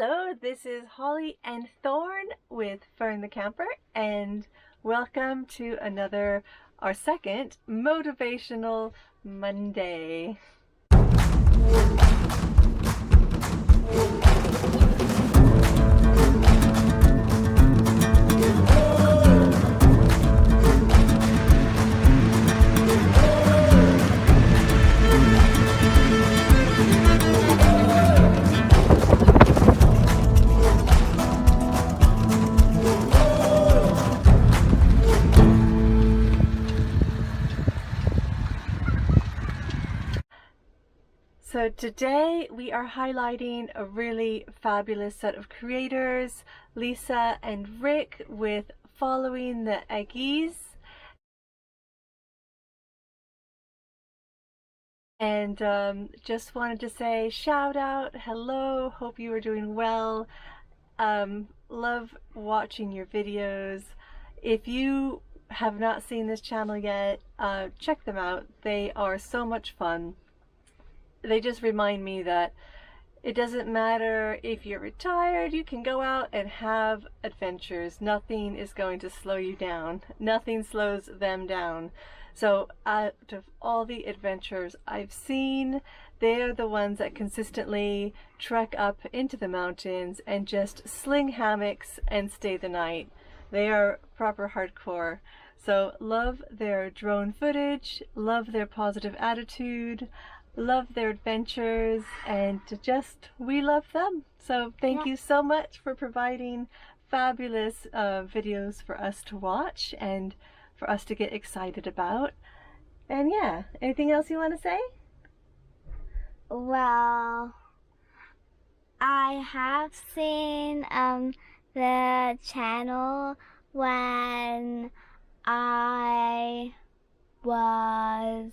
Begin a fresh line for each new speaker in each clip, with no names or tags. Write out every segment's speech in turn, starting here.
Hello, this is Holly and Thorn with Fern the Camper, and welcome to our second Motivational Monday. So today we are highlighting a really fabulous set of creators, Lisa and Rick, with Following the Agees. And just wanted to say shout out, hello, hope you are doing well. Love watching your videos. If you have not seen this channel yet, check them out. They are so much fun. They just remind me that it doesn't matter if you're retired, you can go out and have adventures. Nothing is going to slow you down. Nothing slows them down. So out of all the adventures I've seen, they're the ones that consistently trek up into the mountains and just sling hammocks and stay the night. They are proper hardcore. So love their drone footage, love their positive attitude, love their adventures, and we love them. So thank you so much for providing fabulous videos for us to watch and for us to get excited about. And yeah, anything else you want to say?
Well, I have seen the channel when I was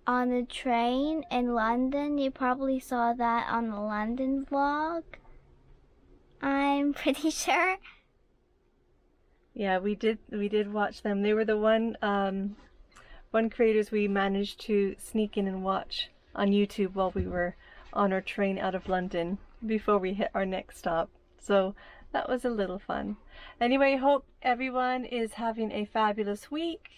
on the train in London. You probably saw that on the London vlog, I'm pretty sure.
Yeah, we did watch them. They were the one creators we managed to sneak in and watch on YouTube while we were on our train out of London before we hit our next stop. So that was a little fun. Anyway, hope everyone is having a fabulous week.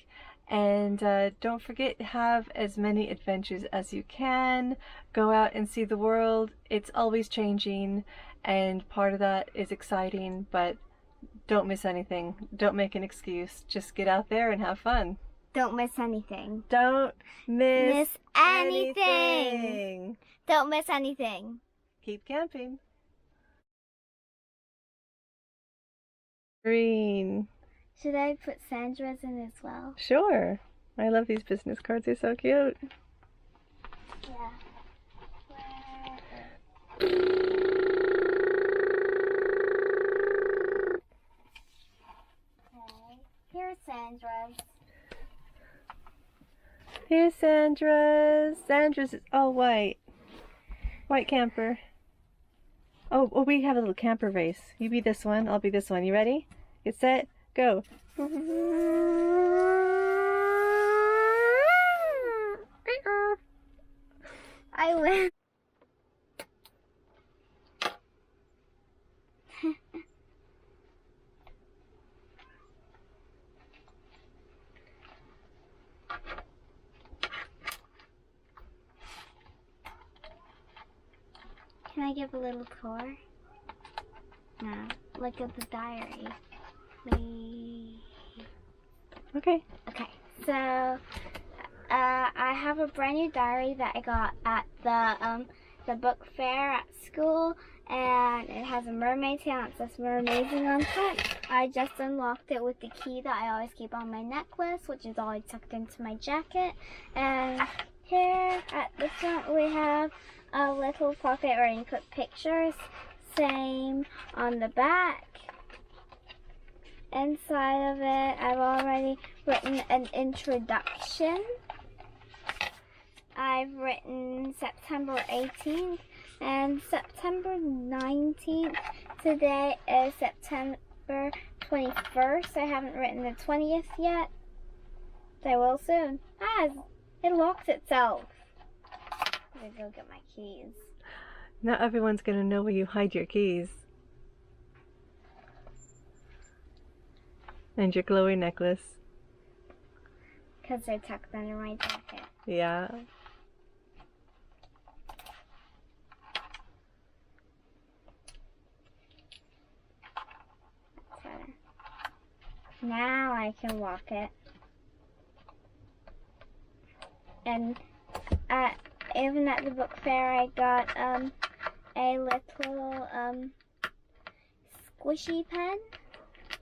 And don't forget, have as many adventures as you can. Go out and see the world. It's always changing, and part of that is exciting, but don't miss anything. Don't make an excuse. Just get out there and have fun.
Don't miss anything.
Don't miss
anything. Don't miss anything.
Keep camping. Green.
Should I put Sandra's in as well?
Sure. I love these business cards. They're so cute.
Yeah. Okay. Here's Sandra's.
Here's Sandra's. Sandra's is all white. White camper. Oh, we have a little camper race. You be this one, I'll be this one. You ready? Get set, go.
I win. Can I give a little tour? No, look at the diary.
Okay.
Okay, so I have a brand new diary that I got at the book fair at school, and it has a mermaid tail and it says "Mermaiding" on top. I just unlocked it with the key that I always keep on my necklace, which is always tucked into my jacket. And here at the front we have a little pocket where you put pictures. Same on the back. Inside of it, I've already written an introduction. I've written September 18th and September 19th. Today is September 21st. I haven't written the 20th yet. I will soon. It locked itself. I'm gonna go get my keys.
Not everyone's gonna know where you hide your keys. And your glowy necklace.
Because they're tucked under my jacket.
Yeah.
That's better. Now I can walk it. And even at the book fair, I got a little squishy pen,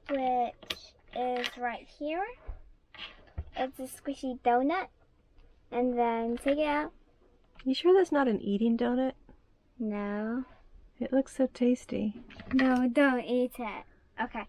which is right here. It's a squishy donut. And then take it out.
You sure that's not an eating donut?
No.
It looks so tasty.
No, don't eat it. Okay.